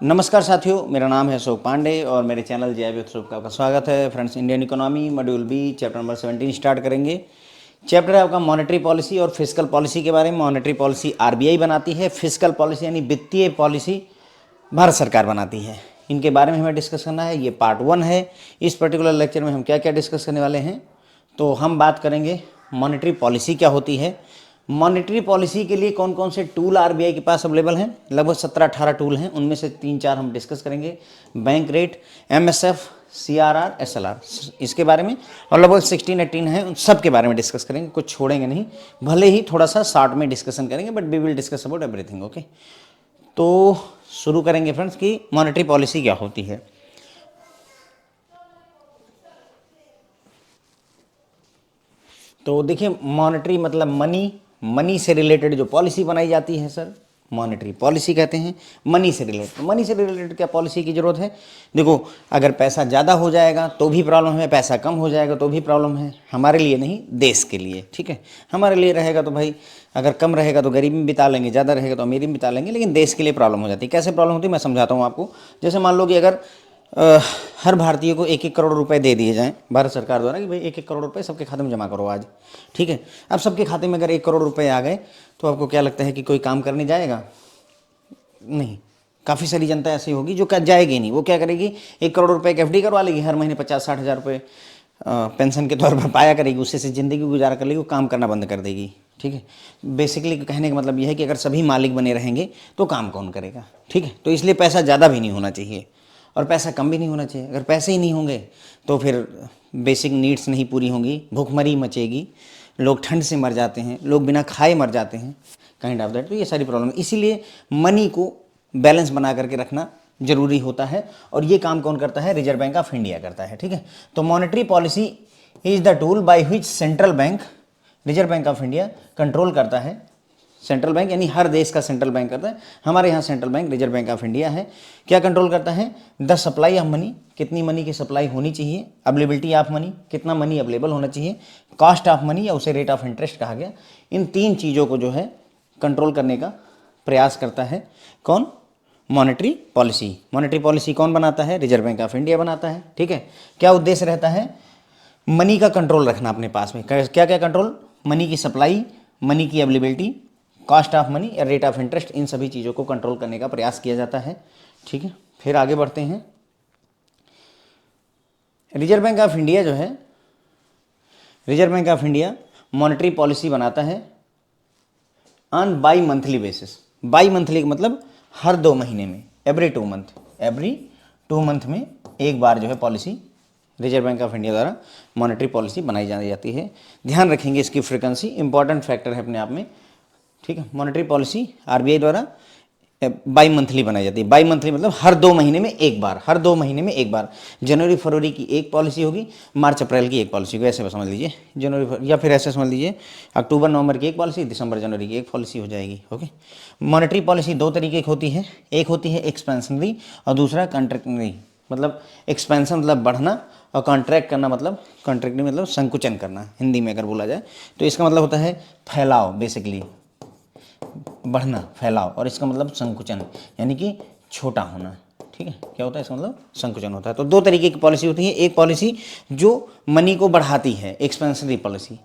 नमस्कार साथियों, मेरा नाम है अशोक पांडे और मेरे चैनल जय उत्सव का आपका स्वागत है। Friends, Indian economy module B chapter number 17 start करेंगे। चैप्टर है आपका मॉनेटरी पॉलिसी और फिस्कल पॉलिसी के बारे में। मॉनेटरी पॉलिसी आरबीआई बनाती है, फिस्कल पॉलिसी यानी वित्तीय पॉलिसी भारत सरकार बनाती है। इनके बारे में हमें डिस्कस करना है। ये पार्ट 1 है। इस पर्टिकुलर लेक्चर में हम क्या क्या डिस्कस करने वाले हैं, तो हम बात करेंगे मॉनेटरी पॉलिसी क्या होती है, मॉनेटरी पॉलिसी के लिए कौन कौन से टूल आरबीआई के पास अवेलेबल हैं। लगभग 17-18 टूल हैं, उनमें से 3-4 हम डिस्कस करेंगे। Bank rate, MSF, CRR, SLR, इसके बारे में, और लगभग 16-18 हैं, उन सब के बारे में डिस्कस करेंगे, कुछ छोड़ेंगे नहीं। भले ही थोड़ा सा शॉर्ट में डिस्कशन करेंगे, but we will discuss about everything. Okay, तो शुरू करेंगे फ्रेंड्स कि मॉनेटरी पॉलिसी क्या होती है। तो देखिए, मॉनेटरी मतलब मनी से रिलेटेड जो पॉलिसी बनाई जाती है सर, मॉनेटरी पॉलिसी कहते हैं। मनी से रिलेटेड, मनी से रिलेटेड क्या पॉलिसी की ज़रूरत है। देखो, अगर पैसा ज़्यादा हो जाएगा तो भी प्रॉब्लम है, पैसा कम हो जाएगा तो भी प्रॉब्लम है। हमारे लिए नहीं, देश के लिए, ठीक है। हमारे लिए रहेगा तो भाई, अगर कम रहेगा तो गरीबी में बिता लेंगे, ज़्यादा रहेगा तो अमीरी में बिता लेंगे, लेकिन देश के लिए प्रॉब्लम हो जाती है। कैसे प्रॉब्लम होती है मैं समझाता हूँ आपको। जैसे मान लो कि अगर हर भारतीय को 1-1 करोड़ रुपए दे दिए जाएं भारत सरकार द्वारा कि भाई 1-1 करोड़ रुपए सबके खाते में जमा करो आज, ठीक है। अब सबके खाते में अगर 1 करोड़ रुपए आ गए तो आपको क्या लगता है कि कोई काम करने जाएगा? नहीं। काफ़ी सारी जनता ऐसी होगी जो क्या जाएगी नहीं। वो क्या करेगी, 1 करोड़ रुपए की एफडी करवा लेगी, हर महीने 50-60 हज़ार रुपये पेंशन के तौर पर पाया करेगी, उससे से ज़िंदगी गुजारा कर लेगी, वो काम करना बंद कर देगी, ठीक है। बेसिकली कहने का मतलब यह है कि अगर सभी मालिक बने रहेंगे तो काम कौन करेगा, ठीक है। तो इसलिए पैसा ज़्यादा भी नहीं होना चाहिए और पैसा कम भी नहीं होना चाहिए। अगर पैसे ही नहीं होंगे तो फिर बेसिक नीड्स नहीं पूरी होंगी, भूखमरी मचेगी, लोग ठंड से मर जाते हैं, लोग बिना खाए मर जाते हैं, काइंड ऑफ दैट। तो ये सारी प्रॉब्लम, इसीलिए मनी को बैलेंस बना करके रखना जरूरी होता है। और ये काम कौन करता है? रिजर्व बैंक ऑफ इंडिया करता है, ठीक है। तो monetary policy is the tool by which central bank, reserve bank of India control करता है। सेंट्रल बैंक यानी हर देश का सेंट्रल बैंक करता है। हमारे यहाँ central bank reserve bank of India है। क्या कंट्रोल करता है? द सप्लाई ऑफ मनी, कितनी मनी की सप्लाई होनी चाहिए, अवेलेबिलिटी ऑफ मनी, कितना मनी अवेलेबल होना चाहिए, कॉस्ट ऑफ मनी या उसे रेट ऑफ इंटरेस्ट कहा गया। इन 3 चीज़ों को जो है कंट्रोल करने का प्रयास करता है कौन? Monetary policy. मॉनेटरी पॉलिसी कौन बनाता है? रिजर्व बैंक ऑफ इंडिया बनाता है, ठीक है। क्या उद्देश्य रहता है? मनी का कंट्रोल रखना अपने पास में। क्या क्या कंट्रोल? मनी की सप्लाई, मनी की अवेलेबिलिटी, कॉस्ट ऑफ मनी या रेट ऑफ इंटरेस्ट, इन सभी चीज़ों को कंट्रोल करने का प्रयास किया जाता है, ठीक है। फिर आगे बढ़ते हैं। रिजर्व बैंक ऑफ इंडिया जो है, reserve bank of India monetary policy बनाता है on by monthly basis. By monthly का मतलब हर 2 महीने में, एवरी 2 मंथ में एक बार जो है policy reserve bank of India द्वारा मॉनेटरी पॉलिसी बनाई जाती है। ध्यान रखेंगे इसकी फ्रीक्वेंसी, इंपॉर्टेंट फैक्टर है अपने आप में, ठीक है। मॉनेटरी पॉलिसी आरबीआई द्वारा बाई मंथली बनाई जाती है। बाई मंथली मतलब हर 2 महीने में एक बार, हर 2 महीने में एक बार। जनवरी फरवरी की एक पॉलिसी होगी, मार्च अप्रैल की एक पॉलिसी होगी, ऐसे समझ लीजिए। जनवरी या फिर ऐसे समझ लीजिए, अक्टूबर नवंबर की एक पॉलिसी, दिसंबर जनवरी की एक पॉलिसी हो जाएगी, ओके। मॉनेटरी पॉलिसी 2 तरीके की होती है। एक होती है एक्सपेंशनरी और दूसरा कॉन्ट्रैक्शनरी। मतलब एक्सपेंशन मतलब बढ़ना और कॉन्ट्रैक्ट करना मतलब, कॉन्ट्रैक्टिंग मतलब संकुचन करना, हिंदी में अगर बोला जाए तो इसका मतलब होता है फैलाव, बेसिकली बढ़ना, फैलाव, और इसका मतलब संकुचन यानी कि छोटा होना, ठीक है। क्या होता है इसका मतलब? संकुचन होता है। तो 2 तरीके की पॉलिसी होती है। एक पॉलिसी जो मनी को बढ़ाती है, एक्सपेंशनरी पॉलिसी,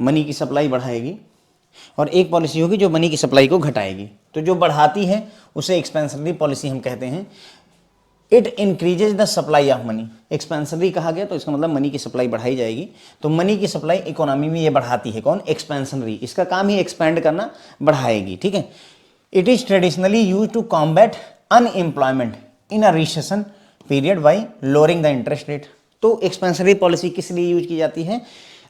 मनी की सप्लाई बढ़ाएगी, और एक पॉलिसी होगी जो मनी की सप्लाई को घटाएगी। तो जो बढ़ाती है उसे एक्सपेंशनरी पॉलिसी हम कहते हैं। It increases the supply of money, expansionary कहा गया तो इसका मतलब मनी की सप्लाई बढ़ाई जाएगी। तो मनी की सप्लाई इकोनॉमी में ये बढ़ाती है, कौन? एक्सपेंशनरी। इसका काम ही एक्सपेंड करना, बढ़ाएगी, ठीक है। It is traditionally use to combat unemployment in a recession period by lowering the interest rate. तो एक्सपेंशनरी पॉलिसी किस लिए यूज की जाती है?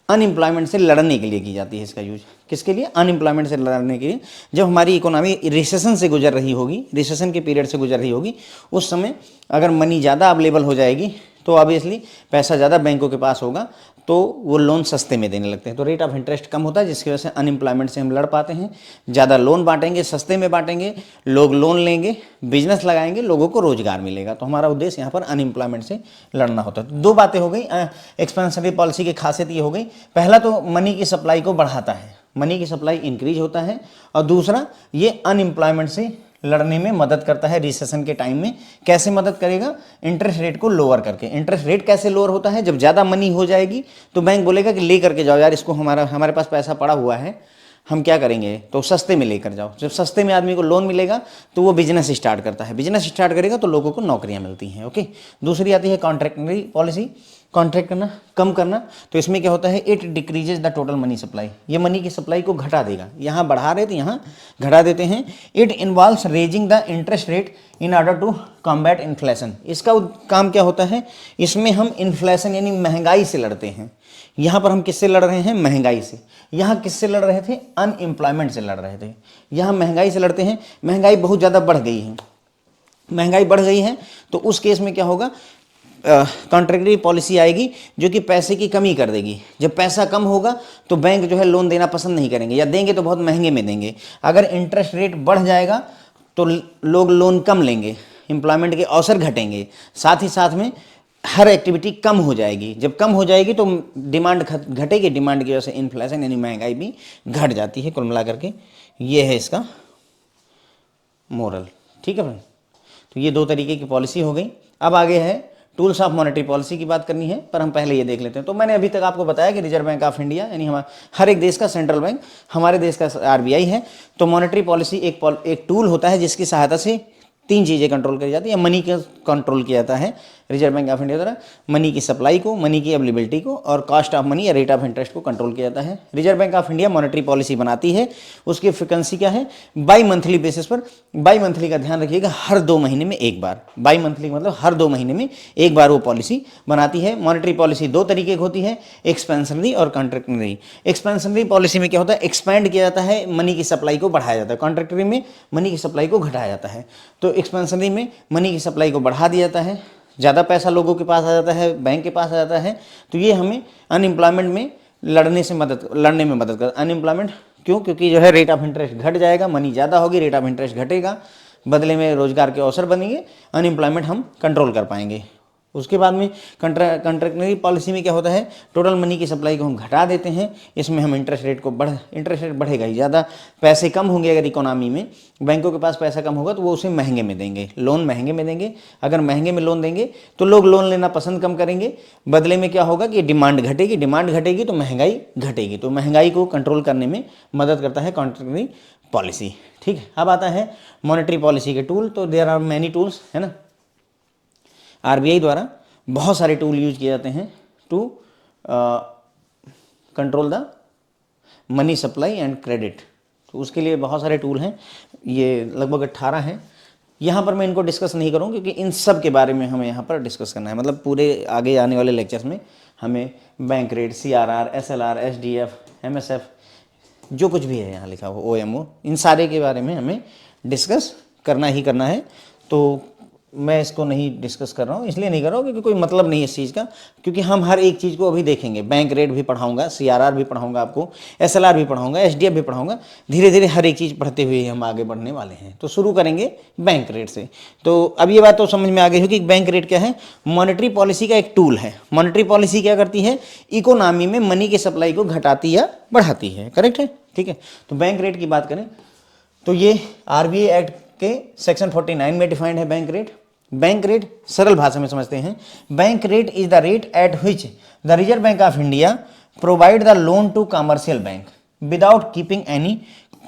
अनएम्प्लॉयमेंट से लड़ने के लिए की जाती है इसका यूज। किसके लिए? अनएम्प्लॉयमेंट से लड़ने के लिए। जब हमारी इकोनॉमी रिसेशन से गुजर रही होगी, रिसेशन के पीरियड से गुजर रही होगी, उस समय अगर मनी ज़्यादा अवेलेबल हो जाएगी तो ऑब्वियसली पैसा ज़्यादा बैंकों के पास होगा, तो वो लोन सस्ते में देने लगते हैं, तो रेट ऑफ इंटरेस्ट कम होता है, जिसकी वजह से अनएम्प्लॉयमेंट से हम लड़ पाते हैं। ज़्यादा लोन बांटेंगे, सस्ते में बांटेंगे, लोग लोन लेंगे, बिजनेस लगाएंगे, लोगों को रोजगार मिलेगा। तो हमारा उद्देश्य यहाँ पर अनएम्प्लॉयमेंट से लड़ना होता है। तो 2 बातें हो गई। एक्सपेंशनरी पॉलिसी की खासियत ये हो गई, पहला तो मनी की सप्लाई को बढ़ाता है, मनी की सप्लाई इंक्रीज होता है, और दूसरा ये अनएम्प्लॉयमेंट से लड़ने में मदद करता है रिसेशन के टाइम में। कैसे मदद करेगा? इंटरेस्ट रेट को लोअर करके। इंटरेस्ट रेट कैसे लोअर होता है? जब ज़्यादा मनी हो जाएगी तो बैंक बोलेगा कि ले करके जाओ यार, इसको हमारे पास पैसा पड़ा हुआ है, हम क्या करेंगे, तो सस्ते में लेकर जाओ। जब सस्ते में आदमी को लोन मिलेगा तो वो बिजनेस स्टार्ट करता है, बिजनेस स्टार्ट करेगा तो लोगों को नौकरियां मिलती हैं। ओके, दूसरी आती है कॉन्ट्रैक्टरी पॉलिसी, कॉन्ट्रैक्ट करना, कम करना। तो इसमें क्या होता है? It decreases the total money supply, ये मनी की सप्लाई को घटा देगा। यहाँ बढ़ा रहे तो यहाँ घटा देते हैं। It involves raising the interest rate in order to combat inflation, इसका काम क्या होता है? इसमें हम इन्फ्लेशन यानी महंगाई से लड़ते हैं। यहाँ पर हम किससे लड़ रहे हैं? महंगाई से। यहाँ किससे लड़ रहे थे? अनएम्प्लॉयमेंट से लड़ रहे थे। यहाँ महंगाई से लड़ते हैं। महंगाई बहुत ज़्यादा बढ़ गई है, महंगाई बढ़ गई है तो उस केस में क्या होगा? कॉन्ट्रैक्टरी पॉलिसी आएगी जो कि पैसे की कमी कर देगी। जब पैसा कम होगा तो बैंक जो है लोन देना पसंद नहीं करेंगे, या देंगे तो बहुत महंगे में देंगे। अगर इंटरेस्ट रेट बढ़ जाएगा तो लोग लोन कम लेंगे, एम्प्लॉयमेंट के अवसर घटेंगे, साथ ही साथ में हर एक्टिविटी कम हो जाएगी। जब कम हो जाएगी तो डिमांड घटेगी, डिमांड की वजह से इन्फ्लेशन यानी महंगाई भी घट जाती है। कुल मिला करके ये है इसका मोरल। ठीक है भाई, तो ये दो तरीके की पॉलिसी हो गई। अब आगे है टूल्स ऑफ मॉनेटरी पॉलिसी की बात करनी है, पर हम पहले ये देख लेते हैं। तो मैंने अभी तक आपको बताया कि रिजर्व बैंक ऑफ इंडिया यानी हमारा हर एक देश का सेंट्रल बैंक, हमारे देश का आरबीआई है। तो मॉनेटरी पॉलिसी एक टूल होता है जिसकी सहायता से तीन चीज़ें कंट्रोल करी जाती है। मनी का कंट्रोल किया जाता है रिजर्व बैंक ऑफ इंडिया द्वारा, मनी की सप्लाई को, मनी की अवेलेबिलिटी को, और कॉस्ट ऑफ मनी या रेट ऑफ इंटरेस्ट को कंट्रोल किया जाता है। Reserve bank of India monetary policy बनाती है, उसकी फ्रिक्वेंसी क्या है? बाई मंथली बेसिस पर। बाई मंथली का ध्यान रखिएगा, हर 2 महीने में एक बार। बाई मंथली मतलब हर 2 महीने में एक बार वो पॉलिसी बनाती है। मॉनेटरी पॉलिसी दो तरीके की होती है, एक्सपेंशनरी और कॉन्ट्रैक्टरी। एक्सपेंशनरी पॉलिसी में क्या होता है? एक्सपैंड किया जाता है, मनी की सप्लाई को बढ़ाया जाता है। कॉन्ट्रैक्टरी में मनी की सप्लाई को घटाया जाता है। तो एक्सपेंशनरी में मनी की सप्लाई को बढ़ा दिया जाता है, ज़्यादा पैसा लोगों के पास आ जाता है, बैंक के पास आ जाता है। तो ये हमें अनएम्प्लॉयमेंट में लड़ने में मदद कर। अनएम्प्लॉयमेंट क्यों? क्योंकि जो है रेट ऑफ इंटरेस्ट घट जाएगा, मनी ज़्यादा होगी, रेट ऑफ इंटरेस्ट घटेगा, बदले में रोजगार के अवसर बनेंगे, अनएम्प्लॉयमेंट हम कंट्रोल कर पाएंगे। उसके बाद में कॉन्ट्रैक्टरी पॉलिसी में क्या होता है? टोटल मनी की सप्लाई को हम घटा देते हैं। इसमें हम इंटरेस्ट रेट बढ़ेगा ही, ज़्यादा पैसे कम होंगे। अगर इकोनॉमी में बैंकों के पास पैसा कम होगा तो वो उसे महंगे में देंगे, लोन महंगे में देंगे। अगर महंगे में लोन देंगे तो लोग लोन लेना पसंद कम करेंगे। बदले में क्या होगा कि डिमांड घटेगी, डिमांड घटेगी तो महंगाई घटेगी। तो महंगाई को कंट्रोल करने में मदद करता है कॉन्ट्रैक्टरी पॉलिसी। ठीक है, अब आता है मॉनेटरी पॉलिसी के टूल। तो देयर आर मैनी टूल्स, है ना। आरबीआई द्वारा बहुत सारे टूल यूज किए जाते हैं to control the money supply and credit. तो उसके लिए बहुत सारे टूल हैं, ये लगभग 18 हैं। यहाँ पर मैं इनको डिस्कस नहीं करूँ क्योंकि इन सब के बारे में हमें यहाँ पर डिस्कस करना है। मतलब पूरे आगे आने वाले लेक्चर्स में हमें bank rate, CRR, SLR, SDF, MSF, जो कुछ भी है यहाँ लिखा हुआ, ओएमओ, इन सारे के बारे में हमें डिस्कस करना ही करना है। तो मैं इसको नहीं डिस्कस कर रहा हूँ, इसलिए नहीं कर रहा हूँ क्योंकि कोई मतलब नहीं है इस चीज़ का, क्योंकि हम हर एक चीज़ को अभी देखेंगे। बैंक रेट भी पढ़ाऊंगा, सीआरआर भी पढ़ाऊंगा आपको, एसएलआर भी पढ़ाऊंगा, एसडीएफ भी पढ़ाऊंगा। धीरे धीरे हर एक चीज़ पढ़ते हुए हम आगे बढ़ने वाले हैं। तो शुरू करेंगे बैंक रेट से। तो अब ये बात तो समझ में आ गई होगी कि बैंक रेट क्या है? मॉनेटरी पॉलिसी का एक टूल है। मॉनेटरी पॉलिसी क्या करती है? इकोनॉमी में मनी की सप्लाई को घटाती या बढ़ाती है। करेक्ट है, ठीक है। तो बैंक रेट की बात करें तो ये आरबीआई एक्ट के सेक्शन 49 में डिफाइंड है बैंक रेट। बैंक रेट सरल भाषा में समझते हैं। Bank rate is the rate at which the reserve bank of India provide the loan to commercial bank without keeping any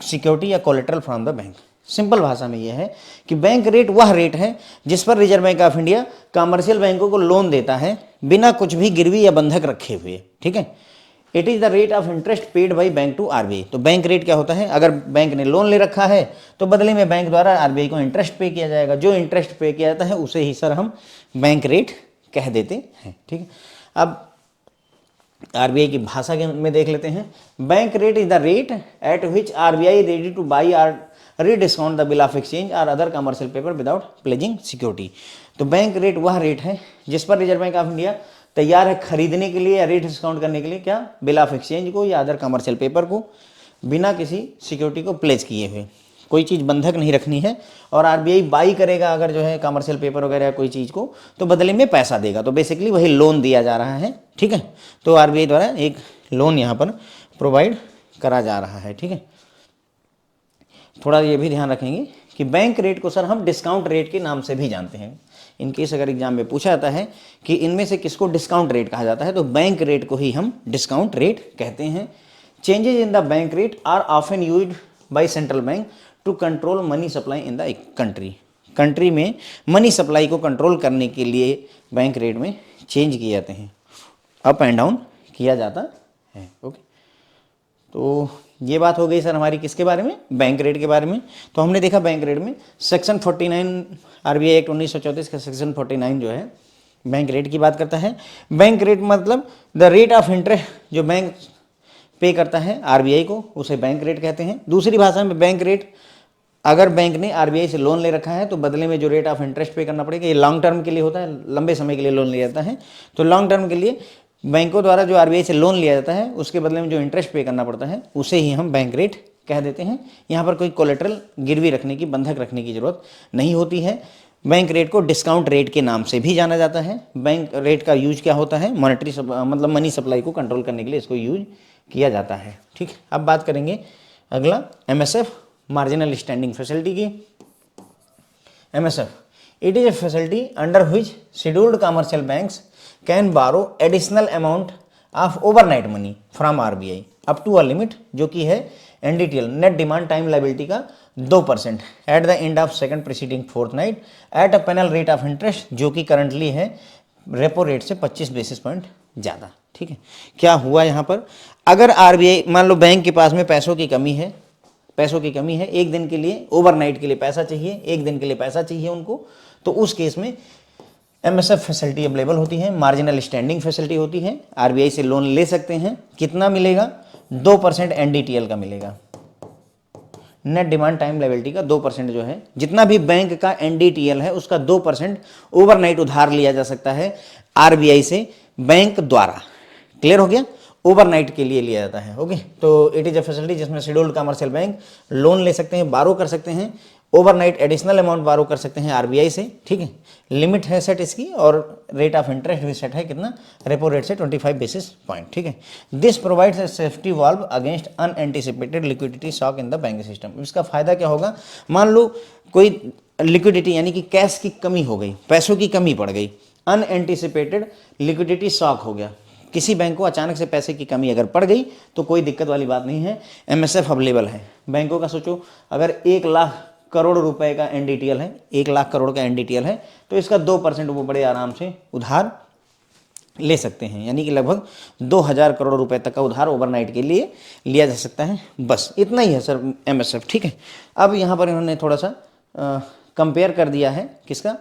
security या collateral from the bank. Simple भाषा में यह है कि बैंक रेट वह रेट है जिस पर reserve bank of India commercial बैंकों को लोन देता है बिना कुछ भी गिरवी या बंधक रखे हुए। ठीक है, it is the rate of interest paid by bank to RBI. तो बैंक रेट क्या होता है? अगर बैंक ने लोन ले रखा है तो बदले में बैंक द्वारा आरबीआई को इंटरेस्ट पे किया जाएगा। जो इंटरेस्ट पे किया जाता है उसे ही सर हम बैंक रेट कह देते हैं। ठीक है, अब आरबीआई की भाषा में देख लेते हैं। Bank rate is the rate at which RBI ready to buy or rediscount the bill of exchange और other commercial paper without pledging security. तो बैंक रेट वह रेट है जिस पर रिजर्व बैंक ऑफ इंडिया तैयार है खरीदने के लिए या रेट डिस्काउंट करने के लिए क्या? बिल ऑफ एक्सचेंज को या अदर कमर्शियल पेपर को बिना किसी सिक्योरिटी को प्लेज किए हुए। कोई चीज़ बंधक नहीं रखनी है। और आरबीआई बाई करेगा अगर जो है कमर्शियल पेपर वगैरह कोई चीज़ को, तो बदले में पैसा देगा। तो बेसिकली वही लोन दिया जा रहा है। ठीक है, तो आरबीआई द्वारा एक लोन यहाँ पर प्रोवाइड करा जा रहा है। ठीक है, थोड़ा ये भी ध्यान रखेंगे कि बैंक रेट को सर हम डिस्काउंट रेट के नाम से भी जानते हैं। इनकेस अगर एग्जाम में पूछा जाता है कि इनमें से किसको डिस्काउंट रेट कहा जाता है, तो बैंक रेट को ही हम डिस्काउंट रेट कहते हैं। Changes in the bank rate are often used by central bank to control money supply in the country. Country में मनी सप्लाई को कंट्रोल करने के लिए बैंक रेट में चेंज किए जाते हैं, अप एंड डाउन किया जाता है। ओके, तो ये बात हो गई सर हमारी किसके बारे में, बैंक रेट के बारे में। तो हमने देखा बैंक रेट में सेक्शन 49 आरबीआई एक्ट 1934 का सेक्शन 49 जो है बैंक रेट की बात करता है। बैंक रेट मतलब द रेट ऑफ इंटरेस्ट जो बैंक पे करता है आरबीआई को, उसे बैंक रेट कहते हैं। दूसरी भाषा में बैंक रेट, अगर बैंक ने आरबीआई से लोन ले रखा है तो बदले में जो रेट ऑफ इंटरेस्ट पे करना पड़ेगा, ये लॉन्ग टर्म के लिए होता है, लंबे समय के लिए लोन लिया जाता है। तो लॉन्ग टर्म के लिए बैंकों द्वारा जो आरबीआई से लोन लिया जाता है उसके बदले में जो इंटरेस्ट पे करना पड़ता है उसे ही हम बैंक रेट कह देते हैं। यहाँ पर कोई कोलेटरल गिरवी रखने की, बंधक रखने की जरूरत नहीं होती है। बैंक रेट को डिस्काउंट रेट के नाम से भी जाना जाता है। बैंक रेट का यूज क्या होता है, मॉनेटरी मतलब मनी सप्लाई को कंट्रोल करने के लिए इसको यूज किया जाता है। ठीक, अब बात करेंगे अगला एमएसएफ, मार्जिनल स्टैंडिंग फैसिलिटी की। MSF, it is a facility under which scheduled commercial banks can borrow additional amount of overnight money from RBI up to a limit, जो कि है NDTL, net demand time liability का 2% at the end of second preceding fortnight at a penal rate of interest, जो कि currently है repo rate से 25 basis point ज़्यादा। ठीक है, क्या हुआ यहाँ पर, अगर आरबीआई मान लो बैंक के पास में पैसों की कमी है, एक दिन के लिए ओवरनाइट के लिए पैसा चाहिए, एक दिन के लिए पैसा चाहिए उनको, तो उस केस में एमएसएफ फैसिलिटी अवेलेबल होती है, मार्जिनल स्टैंडिंग फैसिलिटी होती है। आरबीआई से लोन ले सकते हैं, कितना मिलेगा, 2% एनडीटीएल का मिलेगा, नेट डिमांड टाइम लायबिलिटी का 2% जो है, जितना भी बैंक का एनडीटीएल है उसका 2% ओवरनाइट उधार लिया जा सकता है आरबीआई से बैंक द्वारा। क्लियर हो गया, ओवरनाइट के लिए लिया जाता है। ओके, तो इट इज अ फैसिलिटी जिसमें शेड्यूल्ड कमर्शियल बैंक लोन ले सकते हैं, बारो कर सकते हैं, ओवरनाइट एडिशनल अमाउंट बारो कर सकते हैं आरबीआई से। ठीक है, लिमिट है सेट इसकी, और रेट ऑफ इंटरेस्ट भी सेट है कितना, रेपो रेट से 25 बेसिस पॉइंट। ठीक है, this provides a safety valve against unanticipated liquidity shock in the bank system. इसका फायदा क्या होगा, मान लो कोई लिक्विडिटी यानी कि कैश की कमी हो गई, पैसों की कमी पड़ गई, अनएंटिसिपेटेड लिक्विडिटी शॉक हो गया, किसी बैंक को अचानक से पैसे की कमी अगर पड़ गई तो कोई दिक्कत वाली बात नहीं है, एमएसएफ अवेलेबल है। बैंकों का सोचो, अगर 1 लाख करोड़ रुपए का एनडीटीएल है, 1 लाख करोड़ का एनडीटीएल है, तो इसका 2% वो बड़े आराम से उधार ले सकते हैं, यानी कि लगभग 2000 करोड़ रुपए तक का उधार ओवरनाइट के लिए लिया जा सकता है। बस इतना ही है सर एमएसएफ। ठीक है, अब यहाँ पर इन्होंने थोड़ा सा कंपेयर कर दिया है, किसका,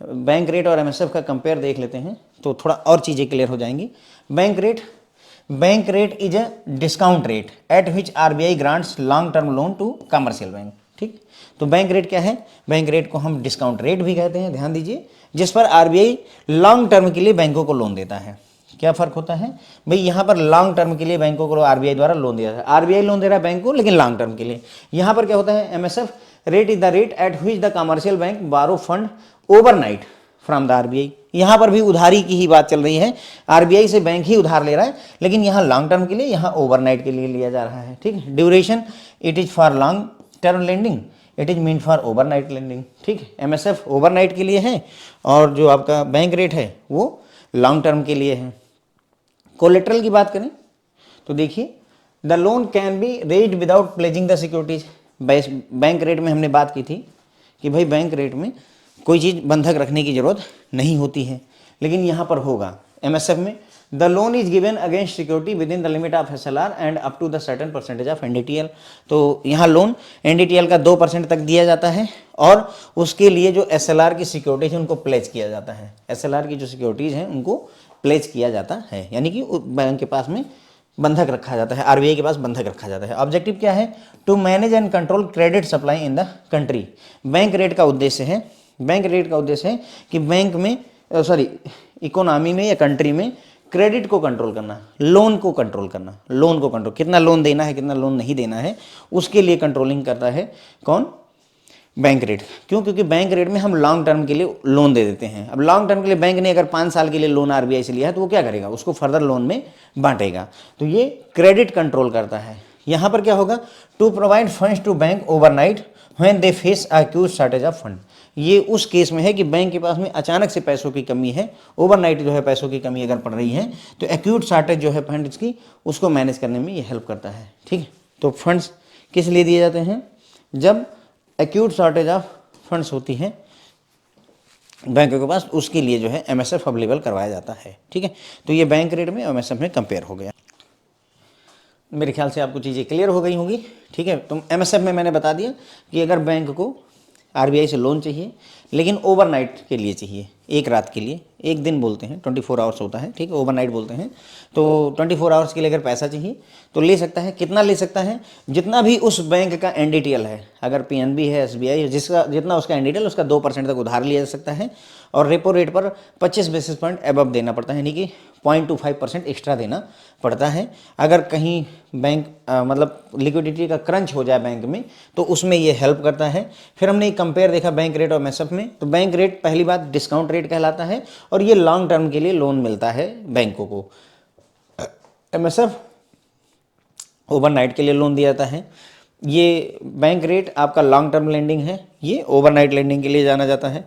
बैंक रेट और एमएसएफ का कंपेयर देख लेते हैं तो थोड़ा और चीज़ें क्लियर हो जाएंगी। Bank rate is a discount rate at which RBI grants long term loan to commercial bank. ठीक, तो बैंक रेट क्या है, बैंक रेट को हम डिस्काउंट रेट भी कहते हैं, ध्यान दीजिए, जिस पर आरबीआई लॉन्ग टर्म के लिए बैंकों को लोन देता है। क्या फर्क होता है भाई, यहाँ पर लॉन्ग टर्म के लिए बैंकों को आरबीआई द्वारा लोन दिया जाता है, आरबीआई लोन दे रहा है बैंक को लेकिन लॉन्ग टर्म के लिए। यहाँ पर क्या होता है, MSF rate is the rate at which the commercial bank borrow fund overnight from the RBI. यहाँ पर भी उधारी की ही बात चल रही है, आरबीआई से बैंक ही उधार ले रहा है, लेकिन यहाँ लॉन्ग टर्म के लिए, यहाँ ओवरनाइट के लिए लिया जा रहा है। ठीक है, duration it is for long term lending, it is mean for overnight lending. ठीक है, एमएसएफ ओवरनाइट के लिए है और जो आपका बैंक रेट है वो लॉन्ग टर्म के लिए है। कोलेटरल की बात करें तो देखिए, the loan can be raised without pledging the securities. Bank rate में हमने बात की थी कि भाई बैंक रेट में कोई चीज़ बंधक रखने की जरूरत नहीं होती है, लेकिन यहाँ पर होगा एमएसएफ में, the loan is given against security within the limit of SLR and up to the certain percentage of NDTL. तो यहाँ लोन एनडीटीएल का 2% तक दिया जाता है और उसके लिए जो एसएलआर की सिक्योरिटीज है उनको प्लेज किया जाता है, एसएलआर की जो सिक्योरिटीज हैं उनको प्लेज किया जाता है, यानी कि बैंक के पास में बंधक रखा जाता है, आरबीआई के पास बंधक रखा जाता है। ऑब्जेक्टिव क्या है, to manage and control credit supply in the country. Bank rate का उद्देश्य है, बैंक रेट का उद्देश्य है कि बैंक में इकोनॉमी में या कंट्री में क्रेडिट को कंट्रोल करना, लोन को कंट्रोल करना, लोन को कंट्रोल, कितना लोन देना है कितना लोन नहीं देना है उसके लिए कंट्रोलिंग करता है कौन, बैंक रेट। क्यों, क्योंकि बैंक रेट में हम लॉन्ग टर्म के लिए लोन दे देते हैं। अब लॉन्ग टर्म के लिए बैंक ने अगर 5 साल के लिए लोन आरबीआई से लिया है तो वो क्या करेगा, उसको फर्दर लोन में बांटेगा, तो ये क्रेडिट कंट्रोल करता है। यहाँ पर क्या होगा, to provide funds to bank overnight when they face acute shortage of fund. ये उस केस में है कि बैंक के पास में अचानक से पैसों की कमी है, ओवरनाइट जो है पैसों की कमी अगर पड़ रही है, तो एक्यूट शॉर्टेज जो है फंड्स की, उसको मैनेज करने में ये हेल्प करता है। ठीक है, तो फंड्स किस लिए दिए जाते हैं? जब एक्यूट शॉर्टेज ऑफ फंड्स होती है बैंकों के पास, उसके लिए जो है एमएसएफ अवेलेबल करवाया जाता है। ठीक है, तो ये बैंक रेट में एमएसएफ में कंपेयर हो गया। मेरे ख्याल से आपको चीज़ें क्लियर हो गई होंगी। ठीक है, तो एमएसएफ में मैंने बता दिया कि अगर बैंक को आरबीआई से लोन चाहिए, लेकिन ओवरनाइट के लिए चाहिए, एक रात के लिए, एक दिन बोलते हैं, 24 आवर्स होता है, ठीक है, ओवरनाइट बोलते हैं, तो 24 आवर्स के लिए अगर पैसा चाहिए तो ले सकता है। कितना ले सकता है? जितना भी उस बैंक का एनडीटीएल है, अगर पीएनबी है, एसबीआई है, जिसका जितना उसका एनडीटीएल, उसका 2% तक उधार लिया जा सकता है, और रेपो रेट पर 25 बेसिस पॉइंट एबव देना पड़ता है, यानी कि 0.25% एक्स्ट्रा देना पड़ता है। अगर कहीं बैंक मतलब लिक्विडिटी का क्रंच हो जाए बैंक में, तो उसमें ये हेल्प करता है। फिर हमने एक कंपेयर देखा बैंक रेट और एमएसएफ में, तो बैंक रेट पहली बात डिस्काउंट रेट कहलाता है, और ये लॉन्ग टर्म के लिए लोन मिलता है बैंकों को। एमएसएफ ओवरनाइट के लिए लोन दिया जाता है। ये बैंक रेट आपका लॉन्ग टर्म लेंडिंग है, ये ओवरनाइट लेंडिंग के लिए जाना जाता है।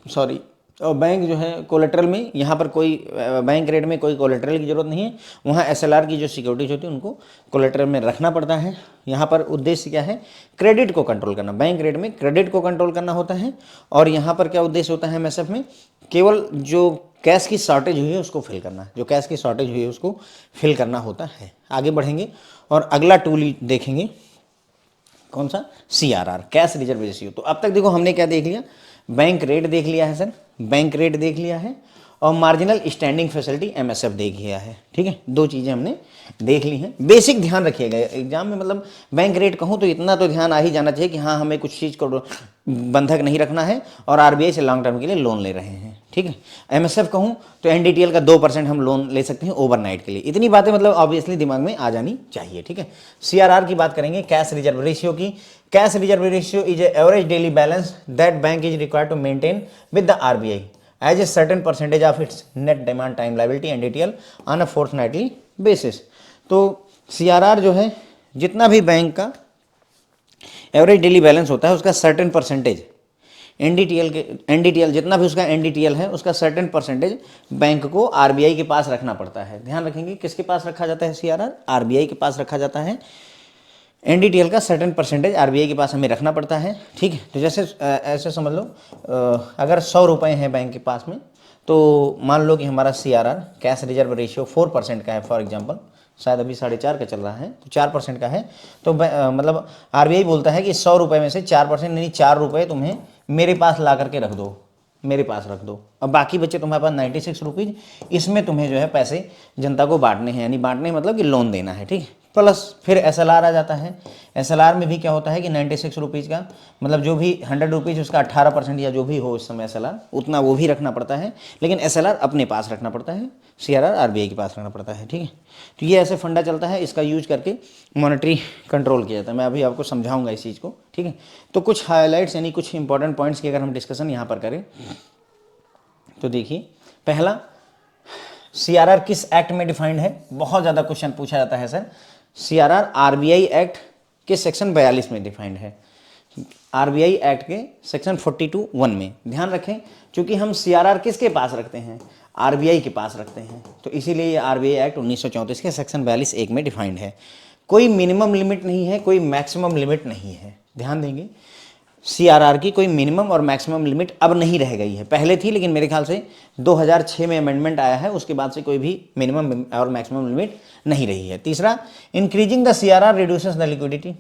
सॉरी। और बैंक जो है कोलेट्रल में, यहाँ पर कोई बैंक रेट में कोई कोलेट्रल की जरूरत नहीं है, वहाँ एसएलआर की जो सिक्योरिटीज होती है उनको कोलेट्रल में रखना पड़ता है। यहाँ पर उद्देश्य क्या है? क्रेडिट को कंट्रोल करना। बैंक रेट में क्रेडिट को कंट्रोल करना होता है, और यहाँ पर क्या उद्देश्य होता है एमएसएफ में? केवल जो कैश की शॉर्टेज हुई है उसको फिल करना, जो कैश की शॉर्टेज हुई है उसको फिल करना होता है। आगे बढ़ेंगे और अगला टूल देखेंगे, कौन सा? CRR, cash reserve ratio. तो अब तक देखो हमने क्या देख लिया? बैंक रेट देख लिया है सर, बैंक रेट देख लिया है, और मार्जिनल स्टैंडिंग फैसिलिटी एमएसएफ देख लिया है। ठीक है, दो चीज़ें हमने देख ली हैं। बेसिक ध्यान रखिएगा एग्जाम में, मतलब बैंक रेट कहूँ तो इतना तो ध्यान आ ही जाना चाहिए कि हाँ हमें कुछ चीज़ को बंधक नहीं रखना है, और आरबीआई से लॉन्ग टर्म के लिए लोन ले रहे हैं। ठीक है, एमएसएफ कहूँ तो एनडीटीएल का 2% हम लोन ले सकते हैं ओवरनाइट के लिए। इतनी बातें मतलब ऑब्वियसली दिमाग में आ जानी चाहिए। ठीक है, सीआरआर की बात करेंगे, कैश रिजर्व रेशियो की। Cash reserve ratio is average daily balance that bank is required to maintain with the RBI as a certain percentage of its net demand time liability NDTL on a fortnightly basis. तो CRR जो है, जितना भी bank का average daily balance होता है उसका certain percentage NDTL जितना भी उसका एनडीटीएल है उसका सर्टेन परसेंटेज बैंक को आरबीआई के पास रखना पड़ता है। ध्यान रखेंगे, किसके पास रखा जाता है? सीआरआर आरबीआई के पास रखा जाता है। एनडीटीएल का सर्टेन परसेंटेज आरबीआई के पास हमें रखना पड़ता है। ठीक है, तो जैसे ऐसे समझ लो, अगर 100 रुपये हैं बैंक के पास में, तो मान लो कि हमारा सीआरआर कैश रिजर्व रेशियो 4% का है फॉर एग्जांपल, शायद अभी 4.5 का चल रहा है, तो 4% का है, तो मतलब आरबीआई बोलता है कि 100 रुपये में से 4%, यानी 4 रुपये तुम्हें मेरे पास ला करके रख दो, मेरे पास रख दो, अब बाकी बच्चे तुम्हारे पास 96 रुपीज़, इसमें तुम्हें जो है पैसे जनता को बांटने हैं, यानी बांटने मतलब कि लोन देना है। ठीक है, प्लस फिर एसएलआर आ जाता है। एसएलआर में भी क्या होता है कि 96 रुपीज़ का, मतलब जो भी 100 रुपीज़ उसका 18% या जो भी हो इस समय एसएलआर, उतना वो भी रखना पड़ता है, लेकिन एसएलआर अपने पास रखना पड़ता है, सीआरआर आरबीआई के पास रखना पड़ता है। ठीक है, तो ये ऐसे फंडा चलता है, इसका यूज करके मॉनेटरी कंट्रोल किया जाता है। मैं अभी आपको समझाऊंगा इस चीज़ को। ठीक है, तो कुछ हाईलाइट्स यानी कुछ इंपॉर्टेंट पॉइंट्स की अगर हम डिस्कशन यहाँ पर करें तो देखिए, पहला, सीआरआर किस एक्ट में डिफाइंड है? बहुत ज़्यादा क्वेश्चन पूछा जाता है सर। सीआरआर आरबीआई एक्ट के सेक्शन 42 में डिफाइंड है, आरबीआई एक्ट के सेक्शन 42(1) में। ध्यान रखें, क्योंकि हम सीआरआर किसके पास रखते हैं? आरबीआई के पास रखते हैं, तो इसीलिए ये आरबीआई एक्ट 1934 के सेक्शन 42(1) में डिफाइंड है। कोई मिनिमम लिमिट नहीं है, कोई मैक्सिमम लिमिट नहीं है। ध्यान देंगे, सीआरआर की कोई मिनिमम और मैक्सिमम लिमिट अब नहीं रह गई है, पहले थी, लेकिन मेरे ख्याल से 2006 में अमेंडमेंट आया है, उसके बाद से कोई भी मिनिमम और मैक्सिमम लिमिट नहीं रही है। तीसरा, increasing the CRR reduces the liquidity.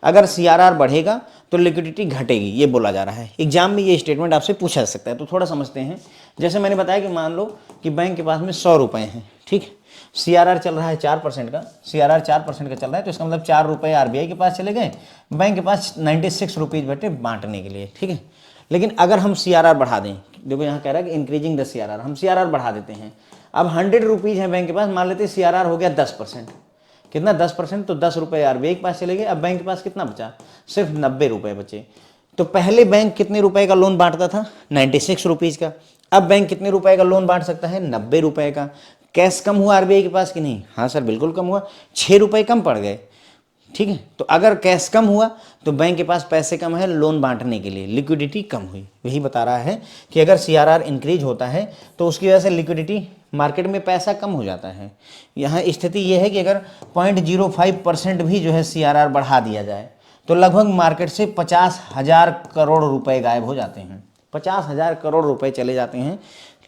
अगर सीआरआर बढ़ेगा तो लिक्विडिटी घटेगी, ये बोला जा रहा है। एग्जाम में ये स्टेटमेंट आपसे पूछा जा सकता है, तो थोड़ा समझते हैं। जैसे मैंने बताया कि मान लो कि बैंक के पास में 100 रुपये हैं, ठीक है, सीआरआर चल रहा है 4% का, सीआरआर 4% का चल रहा है, तो इसका मतलब 4 रुपये आरबीआई के पास चले गए, बैंक के पास 96 रुपीज़ बचे बांटने के लिए। ठीक है, लेकिन अगर हम सीआरआर बढ़ा दें, देखो यहाँ कह रहा है कि इंक्रीजिंग द सीआरआर, हम सीआरआर बढ़ा देते हैं। अब 100 रुपीज़ है बैंक के पास, मान लेते हैं सीआरआर हो गया 10%, कितना? 10%, तो 10 रुपये आरबीआई के पास चले गए। अब बैंक के पास कितना बचा? सिर्फ 90 रुपये बचे। तो पहले बैंक कितने रुपए का लोन बांटता था? 96 रुपीज़ का। अब बैंक कितने रुपए का लोन बांट सकता है? 90 रुपये का। कैश कम हुआ आरबीआई के पास कि नहीं? हाँ सर, बिल्कुल कम हुआ, 6 रुपये कम पड़ गए। ठीक है। तो अगर कैश कम हुआ तो बैंक के पास पैसे कम है लोन बांटने के लिए, लिक्विडिटी कम हुई। यही बता रहा है कि अगर सीआरआर इंक्रीज होता है तो उसकी वजह से लिक्विडिटी, मार्केट में पैसा कम हो जाता है। यहाँ स्थिति यह है कि अगर 0.05% भी जो है सीआरआर बढ़ा दिया जाए तो लगभग मार्केट से 50,000 करोड़ रुपए गायब हो जाते हैं। 50,000 करोड़ रुपए चले जाते हैं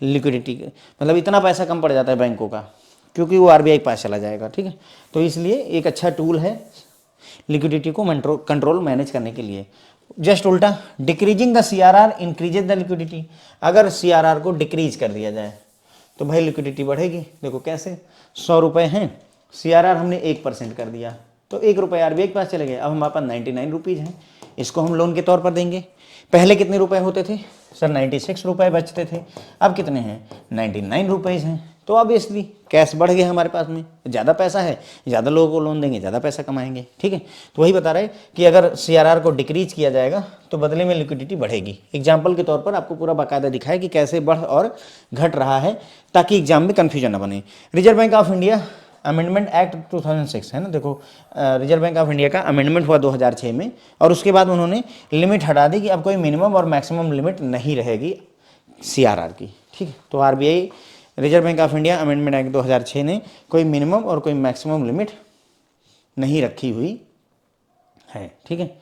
लिक्विडिटी के, मतलब इतना पैसा कम पड़ जाता है बैंकों का, क्योंकि वो आरबीआई के पास चला जाएगा। ठीक है, तो इसलिए एक अच्छा टूल है लिक्विडिटी को कंट्रोल मैनेज करने के लिए। जस्ट उल्टा, decreasing the CRR increases the liquidity. अगर सीआरआर को डिक्रीज कर दिया जाए तो भाई लिक्विडिटी बढ़ेगी। देखो कैसे, 100 रुपये हैं, सीआरआर हमने 1% कर दिया तो 1 रुपये आरबीआई के पास चले गए। अब हमारे पास 99 रुपीज़ हैं, इसको हम लोन के तौर पर देंगे। पहले कितने रुपए होते थे सर? 96 रुपये बचते थे, अब कितने हैं? 99 रुपीज़ हैं। तो ऑब्वियसली कैश बढ़ गया हमारे पास में, ज़्यादा पैसा है, ज़्यादा लोगों को लोन देंगे, ज़्यादा पैसा कमाएंगे। ठीक है, तो वही बता रहे हैं कि अगर सीआरआर को डिक्रीज किया जाएगा तो बदले में लिक्विडिटी बढ़ेगी। एग्जाम्पल के तौर पर आपको पूरा बाकायदा दिखाया कि कैसे बढ़ और घट रहा है, ताकि एग्जाम में कन्फ्यूजन ना बने। Reserve bank of India amendment act 2006 है ना, देखो रिजर्व बैंक ऑफ इंडिया का अमेंडमेंट हुआ 2006 में, और उसके बाद उन्होंने लिमिट हटा दी कि अब कोई मिनिमम और मैक्सिमम लिमिट नहीं रहेगी सीआरआर की। ठीक है, तो RBI, reserve bank of India amendment act 2006 ने कोई मिनिमम और कोई मैक्सिमम लिमिट नहीं रखी हुई है। ठीक है,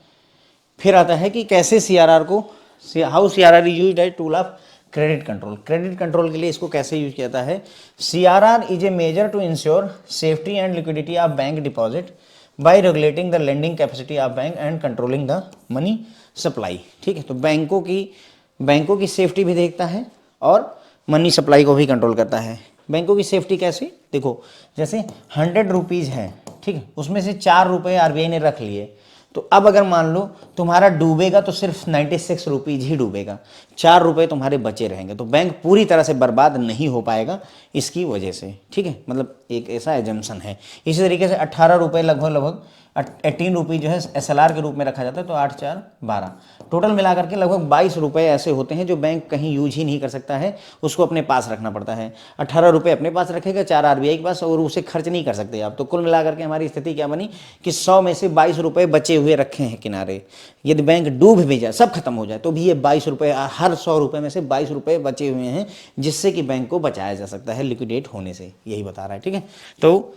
फिर आता है कि कैसे सीआरआर को, how CRR is used as tool of credit control. Credit control के लिए इसको कैसे यूज किया जाता है? CRR is a measure to ensure safety and liquidity of bank deposit by regulating the lending capacity of bank and controlling the money supply. ठीक है, तो बैंकों की सेफ्टी भी देखता है और मनी सप्लाई को भी कंट्रोल करता है। बैंकों की सेफ्टी कैसे? देखो जैसे 100 रुपीज़ है, ठीक है, उसमें से 4 रुपये आरबीआई ने रख लिए, तो अब अगर मान लो तुम्हारा डूबेगा तो सिर्फ 96 रुपीज़ ही डूबेगा, 4 रुपये तुम्हारे बचे रहेंगे, तो बैंक पूरी तरह से बर्बाद नहीं हो पाएगा इसकी वजह से। ठीक है, मतलब एक ऐसा एजम्पशन है। इसी तरीके से 18 रुपये लगभग 18 रुपीज़ जो है एसएलआर के रूप में रखा जाता है, तो 8 4 12, टोटल मिलाकर के लगभग 22 रुपये ऐसे होते हैं जो बैंक कहीं यूज ही नहीं कर सकता है, उसको अपने पास रखना पड़ता है। 18 रुपये अपने पास रखेगा, 4 आरबीआई के पास, और उसे खर्च नहीं कर सकते आप। तो कुल मिलाकर के हमारी स्थिति क्या बनी कि 100 में से 22 रुपये बचे हुए रखे हैं किनारे। यदि बैंक डूब भी जाए, सब खत्म हो जाए, तो भी ये 22 रुपये, हर 100 रुपये में से 22 रुपये बचे हुए हैं, जिससे कि बैंक को बचाया जा सकता है लिक्विडेट होने से। यही बता रहा है। ठीक है, तो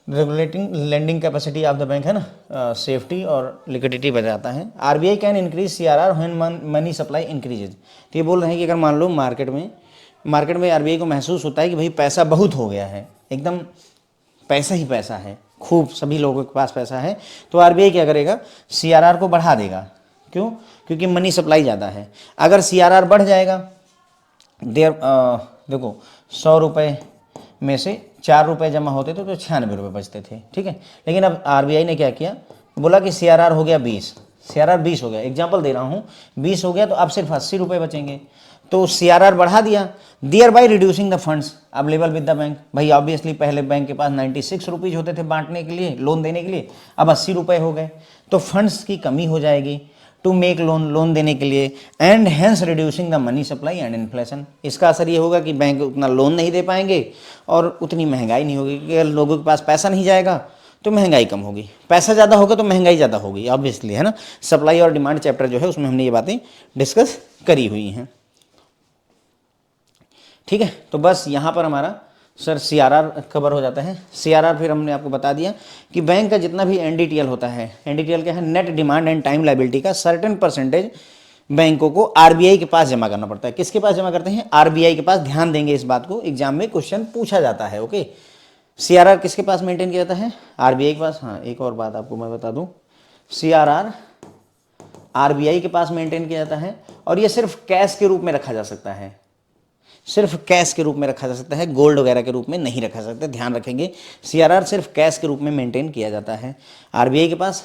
regulating lending capacity of the bank है ना, सेफ्टी और लिक्विडिटी बचाता है। RBI can increase CRR when money supply increases. तो ये बोल रहे हैं कि अगर मान लो मार्केट में आरबीआई को महसूस होता है कि भाई पैसा बहुत हो गया है, एकदम पैसा ही पैसा है, खूब सभी लोगों के पास पैसा है, तो आरबीआई क्या करेगा? सीआरआर को बढ़ा देगा। क्यों? क्योंकि मनी सप्लाई ज़्यादा है। अगर सीआरआर बढ़ जाएगा, देखो 100 रुपये में से 4 रुपये जमा होते थे तो 96 रुपये बचते थे। ठीक है, लेकिन अब आरबीआई ने क्या किया? बोला कि सीआरआर हो गया 20, सीआरआर 20 हो गया, एग्जांपल दे रहा हूँ, 20 हो गया तो अब सिर्फ 80 रुपये बचेंगे, तो सीआरआर बढ़ा दिया, thereby reducing the funds available with the bank. भाई ऑब्वियसली पहले बैंक के पास 96 रुपीज़ होते थे बांटने के लिए, लोन देने के लिए, अब 80 रुपये हो गए, तो फंड्स की कमी हो जाएगी टू मेक लोन देने के लिए, and hence reducing the money supply and inflation. इसका असर ये होगा कि बैंक उतना लोन नहीं दे पाएंगे और उतनी महंगाई नहीं होगी, क्योंकि लोगों के पास पैसा नहीं जाएगा तो महंगाई कम होगी, पैसा ज़्यादा होगा तो महंगाई ज़्यादा होगी, ऑब्वियसली, है ना। सप्लाई और डिमांड चैप्टर जो है उसमें हमने ये बातें डिस्कस करी हुई हैं। ठीक है, तो बस यहाँ पर हमारा सर सीआरआर कवर हो जाता है। सीआरआर फिर हमने आपको बता दिया कि बैंक का जितना भी एनडीटीएल होता है, एनडीटीएल क्या है? Net demand and time liability का सर्टेन परसेंटेज बैंकों को आरबीआई के पास जमा करना पड़ता है। किसके पास जमा करते हैं? आरबीआई के पास। ध्यान देंगे इस बात को, एग्जाम में क्वेश्चन पूछा जाता है। ओके, सीआरआर किसके पास मेंटेन किया जाता है? आरबीआई के पास। हाँ, एक और बात आपको मैं बता दूं, सीआरआर आरबीआई के पास मेंटेन किया जाता है, और ये सिर्फ कैश के रूप में रखा जा सकता है, सिर्फ कैश के रूप में रखा जा सकता है, गोल्ड वगैरह के रूप में नहीं रखा जा सकता। ध्यान रखेंगे, सीआरआर सिर्फ कैश के रूप में मेंटेन किया जाता है आरबीआई के पास,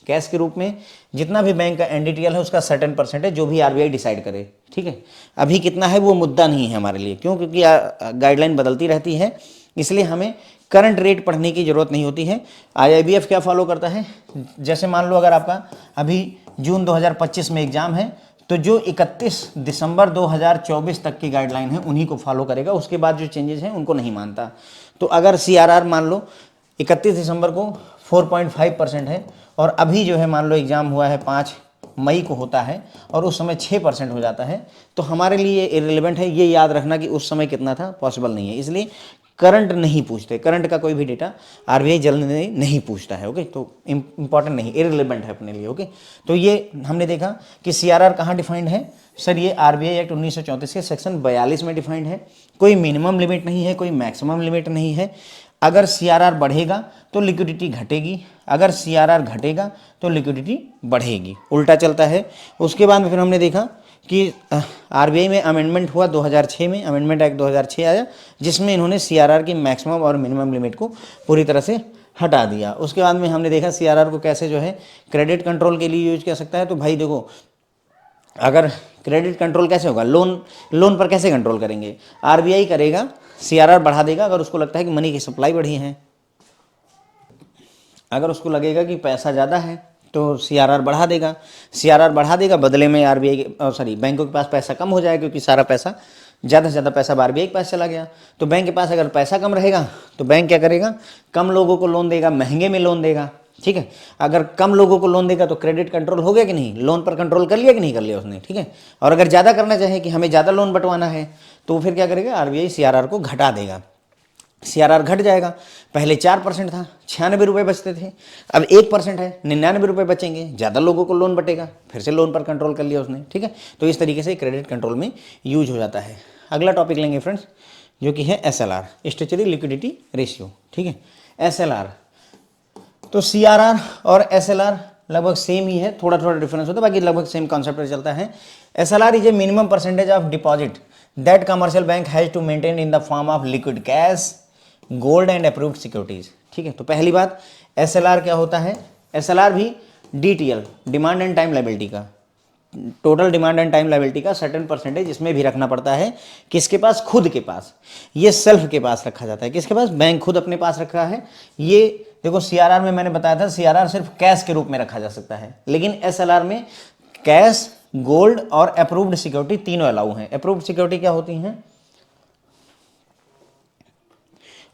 कैश के रूप में। जितना भी बैंक का एनडीटीएल है उसका सर्टेन परसेंटेज जो भी आरबीआई डिसाइड करे। ठीक है, अभी कितना है वो मुद्दा नहीं है हमारे लिए, क्यों? क्योंकि गाइडलाइन बदलती रहती है, इसलिए हमें करंट रेट पढ़ने की ज़रूरत नहीं होती है। आईआईबीएफ क्या फॉलो करता है? जैसे मान लो अगर आपका अभी जून 2025 में एग्जाम है, तो जो 31 दिसंबर 2024 तक की गाइडलाइन है उन्हीं को फॉलो करेगा, उसके बाद जो चेंजेस हैं उनको नहीं मानता। तो अगर सीआरआर मान लो 31 दिसंबर को 4.5% है, और अभी जो है मान लो एग्ज़ाम हुआ है 5 मई को होता है और उस समय 6% हो जाता है, तो हमारे लिए इररिलेवेंट है। ये याद रखना कि उस समय कितना था, पॉसिबल नहीं है, इसलिए करंट नहीं पूछते, करंट का कोई भी डेटा आरबीआई जल्दी नहीं पूछता है। ओके, तो इंपॉर्टेंट नहीं, इररिलेवेंट है अपने लिए। ओके, तो ये हमने देखा कि सीआरआर कहाँ डिफाइंड है सर, ये आरबीआई एक्ट 1934 के सेक्शन 42 में डिफाइंड है। कोई मिनिमम लिमिट नहीं है, कोई मैक्सिमम लिमिट नहीं है। अगर सीआरआर बढ़ेगा तो लिक्विडिटी घटेगी, अगर सीआरआर घटेगा तो लिक्विडिटी बढ़ेगी, उल्टा चलता है। उसके बाद में फिर हमने देखा कि आरबीआई में अमेंडमेंट हुआ 2006 में, अमेंडमेंट एक्ट 2006 आया, जिसमें इन्होंने सीआरआर की मैक्सिमम और मिनिमम लिमिट को पूरी तरह से हटा दिया। उसके बाद में हमने देखा सीआरआर को कैसे जो है क्रेडिट कंट्रोल के लिए यूज कर सकता है। तो भाई देखो, अगर क्रेडिट कंट्रोल कैसे होगा, लोन पर कैसे कंट्रोल करेंगे, आरबीआई करेगा, सीआरआर बढ़ा देगा अगर उसको लगता है कि मनी की सप्लाई बढ़ी है। अगर उसको लगेगा कि पैसा ज़्यादा है तो सीआरआर बढ़ा देगा, सीआरआर बढ़ा देगा, बदले में आरबीआई बैंकों के पास पैसा कम हो जाएगा, क्योंकि सारा पैसा, ज़्यादा से ज़्यादा पैसा आरबीआई के पास चला गया। तो बैंक के पास अगर पैसा कम रहेगा तो बैंक क्या करेगा, कम लोगों को लोन देगा, महंगे में लोन देगा। ठीक है, अगर कम लोगों को लोन देगा तो क्रेडिट कंट्रोल हो गया कि नहीं, लोन पर कंट्रोल कर लिया कि नहीं कर लिया उसने। ठीक है, और अगर ज़्यादा करना चाहे कि हमें ज़्यादा लोन बंटवाना है तो फिर क्या करेगा, आरबीआई सीआरआर को घटा देगा, सीआरआर घट जाएगा। पहले 4% था, 96 रुपये बचते थे, अब 1% है, 99 रुपये बचेंगे, ज़्यादा लोगों को लोन बटेगा, फिर से लोन पर कंट्रोल कर लिया उसने। ठीक है, तो इस तरीके से क्रेडिट कंट्रोल में यूज हो जाता है। अगला टॉपिक लेंगे फ्रेंड्स, जो कि है एसएलआर, स्टैट्यूटरी लिक्विडिटी रेशियो। ठीक है, एसएलआर, तो सीआरआर और एसएलआर लगभग सेम ही है, थोड़ा थोड़ा डिफरेंस होता है, बाकी लगभग सेम कॉन्सेप्ट पर चलता है। SLR is a minimum percentage of deposit that commercial bank has to maintain in the form of liquid cash, gold and approved securities. ठीक है, तो पहली बात, एसएलआर क्या होता है, एसएलआर भी DTL, demand and time liability का, total demand and time liability का सर्टेन परसेंटेज इसमें भी रखना पड़ता है। किसके पास, खुद के पास, ये सेल्फ के पास रखा जाता है। किसके पास, बैंक खुद अपने पास रखा है। ये देखो सीआरआर में मैंने बताया था, सीआरआर सिर्फ कैश के रूप में रखा जा सकता है, लेकिन एसएलआर में कैश, गोल्ड और अप्रूव्ड सिक्योरिटी तीनों अलाउ हैं। अप्रूव्ड सिक्योरिटी क्या होती हैं,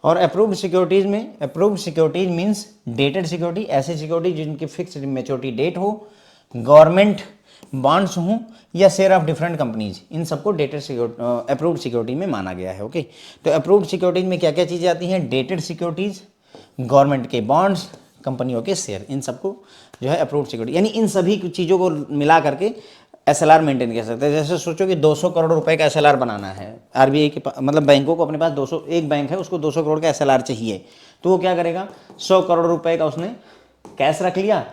और अप्रूव्ड सिक्योरिटीज में, approved securities means dated security, ऐसी सिक्योरिटी जिनकी फिक्स्ड मैच्योरिटी डेट हो, गवर्नमेंट बॉन्ड्स हों या शेयर ऑफ डिफरेंट कंपनीज, इन सबको डेटेड अप्रूव्ड सिक्योरिटी में माना गया है। ओके, तो अप्रूव्ड सिक्योरिटीज में क्या क्या चीज़ें आती हैं, डेटेड सिक्योरिटीज, गवर्नमेंट के बॉन्ड्स, कंपनियों के शेयर, इन सबको जो है अप्रूव्ड सिक्योरिटी, यानी इन सभी चीज़ों को मिला करके एसएलआर मेंटेन कर सकते हैं। जैसे सोचो कि 200 करोड़ रुपए का एसएलआर बनाना है आरबीआई के पास, मतलब बैंकों को अपने पास 200, एक बैंक है उसको 200 करोड़ का एसएलआर चाहिए, तो वो क्या करेगा, 100 करोड़ रुपए का उसने कैश रख लिया,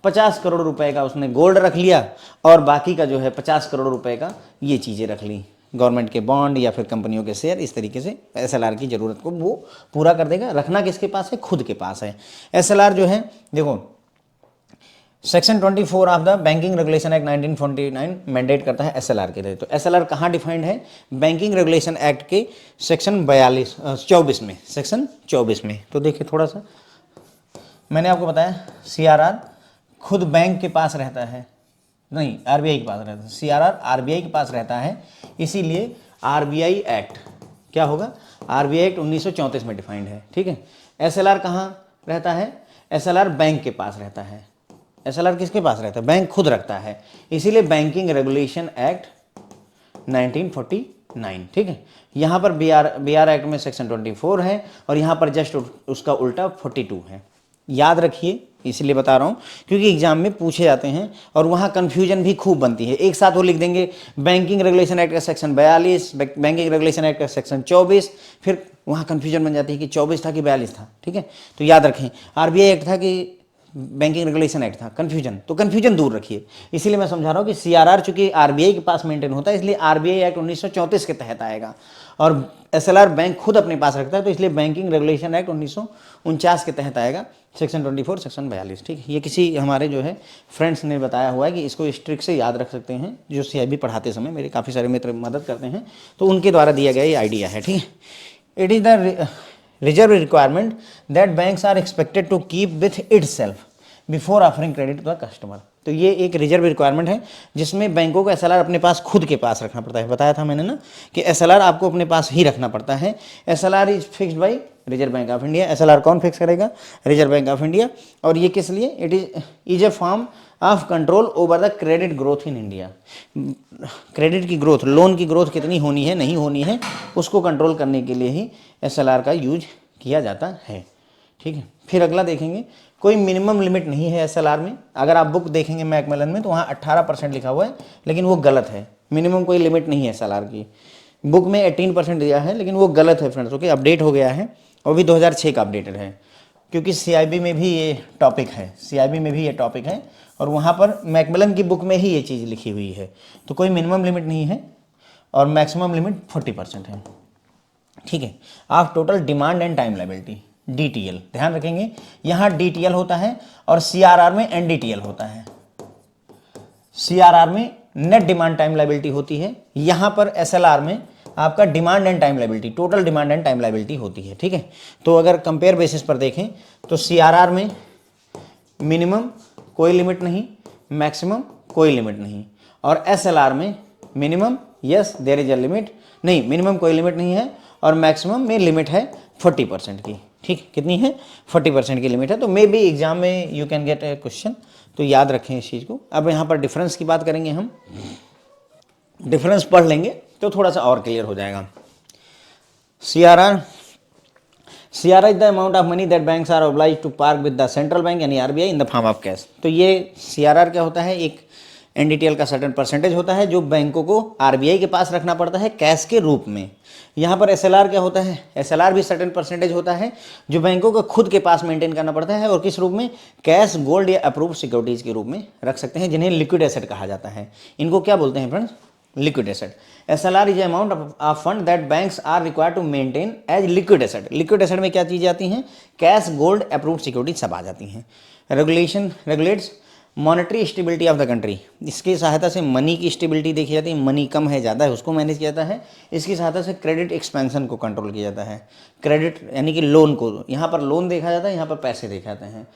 50 करोड़ रुपए का उसने गोल्ड रख लिया, और बाकी का जो है 50 करोड़ रुपए का ये चीज़ें रख ली, गवर्नमेंट के बॉन्ड या फिर कंपनियों के शेयर। इस तरीके से एसएलआर की ज़रूरत को वो पूरा कर देगा। रखना किसके पास है, खुद के पास है। एसएलआर जो है देखो, section 24 of the banking regulation act 1949 mandate करता है एसएलआर के लिए। तो एसएलआर कहाँ डिफाइंड है, बैंकिंग रेगुलेशन एक्ट के सेक्शन 24 में, सेक्शन 24 में। तो देखिए थोड़ा सा मैंने आपको बताया, सीआरआर खुद बैंक के पास रहता है, नहीं आरबीआई के पास रहता है, सीआरआर आरबीआई के पास रहता है, इसीलिए आरबीआई एक्ट क्या होगा, आरबीआई एक्ट 1934 में डिफाइंड है। ठीक है, एसएलआर कहाँ रहता है, एसएलआर बैंक के पास रहता है। एसएलआर किसके पास रहता है, बैंक खुद रखता है, इसीलिए बैंकिंग रेगुलेशन एक्ट 1949। ठीक है, यहाँ पर बीआर एक्ट में सेक्शन 24 है और यहाँ पर जस्ट उसका उल्टा 42 है। याद रखिए, इसलिए बता रहा हूँ क्योंकि एग्जाम में पूछे जाते हैं और वहाँ कन्फ्यूजन भी खूब बनती है। एक साथ वो लिख देंगे बैंकिंग रेगुलेशन एक्ट का सेक्शन 42, बैंकिंग रेगुलेशन एक्ट का सेक्शन 24, फिर वहाँ कन्फ्यूजन बन जाती है कि 24 था कि 42 था। ठीक है, तो याद रखें, आरबीआई एक्ट था कि बैंकिंग रेगुलेशन एक्ट था, कन्फ्यूजन, तो कन्फ्यूजन दूर रखिए। इसीलिए मैं समझा रहा हूँ कि सीआरआर चूंकि आरबीआई के पास मेंटेन होता है, इसलिए आरबीआई एक्ट 1934 के तहत आएगा, और एसएलआर बैंक खुद अपने पास रखता है, तो इसलिए बैंकिंग रेगुलेशन एक्ट 1949 के तहत आएगा, सेक्शन 24, सेक्शन 42। ठीक है, ये किसी हमारे जो है फ्रेंड्स ने बताया हुआ है कि इसको इस ट्रिक से याद रख सकते हैं, जो सीआईबी पढ़ाते समय मेरे काफ़ी सारे मित्र मदद करते हैं, तो उनके द्वारा दिया गया ये आइडिया है। ठीक है, it is the reserve requirement that banks are expected to keep with itself before offering credit to the customer. तो ये एक रिजर्व रिक्वायरमेंट है जिसमें बैंकों को एसएलआर अपने पास खुद के पास रखना पड़ता है। बताया था मैंने ना कि एसएलआर आपको अपने पास ही रखना पड़ता है। SLR is fixed by reserve bank of India. SLR कौन फिक्स करेगा? Reserve bank of India. और ये किस लिए? It is A form of control over the credit growth in India. Credit की ग्रोथ, लोन की ग्रोथ कितनी होनी है नहीं होनी है, उसको कंट्रोल करने के लिए ही एसएलआर का यूज किया जाता है। ठीक है, फिर अगला देखेंगे, कोई मिनिमम लिमिट नहीं है एसएलआर में। अगर आप बुक देखेंगे मैकमिलन में तो वहाँ 18% लिखा हुआ है, लेकिन वो गलत है। मिनिमम कोई लिमिट नहीं है एसएलआर की। बुक में 18% दिया है, लेकिन वो गलत है फ्रेंड्स। ओके, अपडेट हो गया है और भी 2006 का अपडेटेड है, क्योंकि सीआईबी में भी ये टॉपिक है, सीआईबी में भी ये टॉपिक है और वहाँ पर मैकमिलन की बुक में ही ये चीज़ लिखी हुई है। तो कोई मिनिमम लिमिट नहीं है और मैक्सिमम लिमिट 40% है। ठीक है, of total demand and time liability, DTL, ध्यान रखेंगे यहाँ डीटीएल होता है और सीआरआर में एनडीटीएल होता है। सीआरआर में नेट डिमांड टाइम लायबिलिटी होती है, यहाँ पर एसएलआर में आपका demand and time liability, total demand and time liability होती है। ठीक है, तो अगर कंपेयर बेसिस पर देखें तो सीआरआर में मिनिमम कोई लिमिट नहीं, मैक्सिमम कोई लिमिट नहीं, और एसएलआर में minimum yes there is a limit, नहीं मिनिमम कोई लिमिट नहीं है और मैक्सिमम में लिमिट है 40% की। ठीक, कितनी है? 40% की लिमिट है। तो मे बी एग्जाम में you can get A question, तो याद रखें इस चीज़ को। अब यहाँ पर डिफरेंस की बात करेंगे हम, डिफरेंस पढ़ लेंगे तो थोड़ा सा और क्लियर हो जाएगा। CRR, CRR is the amount of money that banks are oblige to park with the central bank यानी RBI in the form of cash. तो ये सीआरआर क्या होता है? एक एनडीटीएल का सर्टेन परसेंटेज होता है जो बैंकों को आरबीआई के पास रखना पड़ता है कैश के रूप में। यहाँ पर एसएलआर क्या होता है? एसएलआर भी सर्टेन परसेंटेज होता है जो बैंकों को खुद के पास मेंटेन करना पड़ता है, और किस रूप में? कैश, गोल्ड या अप्रूव्ड सिक्योरिटीज के रूप में रख सकते हैं, जिन्हें लिक्विड एसेट कहा जाता है। इनको क्या बोलते हैं friends? Liquid asset. SLR is amount of fund that banks are required to maintain as liquid asset. Liquid asset में क्या चीज़ें आती हैं? कैश, गोल्ड, अप्रूव्ड सिक्योरिटीज सब आ जाती हैं। Regulates monetary stability of the country. इसकी सहायता से मनी की स्टेबिलिटी देखी जाती है, मनी कम है ज़्यादा है उसको मैनेज किया जाता है। इसकी सहायता से क्रेडिट एक्सपेंशन को कंट्रोल किया जाता है, क्रेडिट यानी कि लोन को, यहाँ पर लोन देखा जाता है, यहाँ पर पैसे देखे जाते हैं।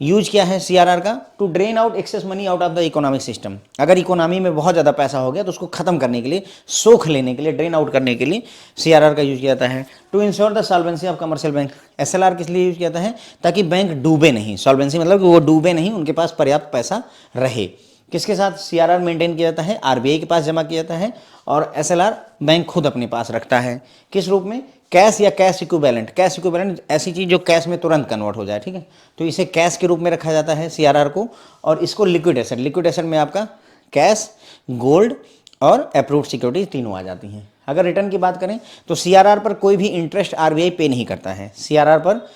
यूज क्या है सीआरआर का? To drain out excess money out of the economic system. अगर इकोनॉमी में बहुत ज़्यादा पैसा हो गया तो उसको खत्म करने के लिए, सोख लेने के लिए, ड्रेन आउट करने के लिए सीआरआर का यूज किया जाता है। To ensure the solvency of commercial bank. SLR किस लिए यूज किया जाता है? ताकि बैंक डूबे नहीं। सॉल्वेंसी मतलब कि वो डूबे नहीं, उनके पास पर्याप्त पैसा रहे। किसके साथ सीआरआर मेंटेन किया जाता है? आरबीआई के पास जमा किया जाता है, और एसएलआर बैंक खुद अपने पास रखता है। किस रूप में? कैश या कैश इक्विवेलेंट। कैश इक्विवेलेंट ऐसी चीज़ जो कैश में तुरंत कन्वर्ट हो जाए। ठीक है, तो इसे कैश के रूप में रखा जाता है सीआरआर को, और इसको लिक्विड एसेट, लिक्विड एसेट में आपका कैश, गोल्ड और अप्रूव्ड सिक्योरिटीज तीनों आ जाती हैं। अगर रिटर्न की बात करें तो सीआरआर पर कोई भी इंटरेस्ट आरबीआई पे नहीं करता है। सीआरआर पर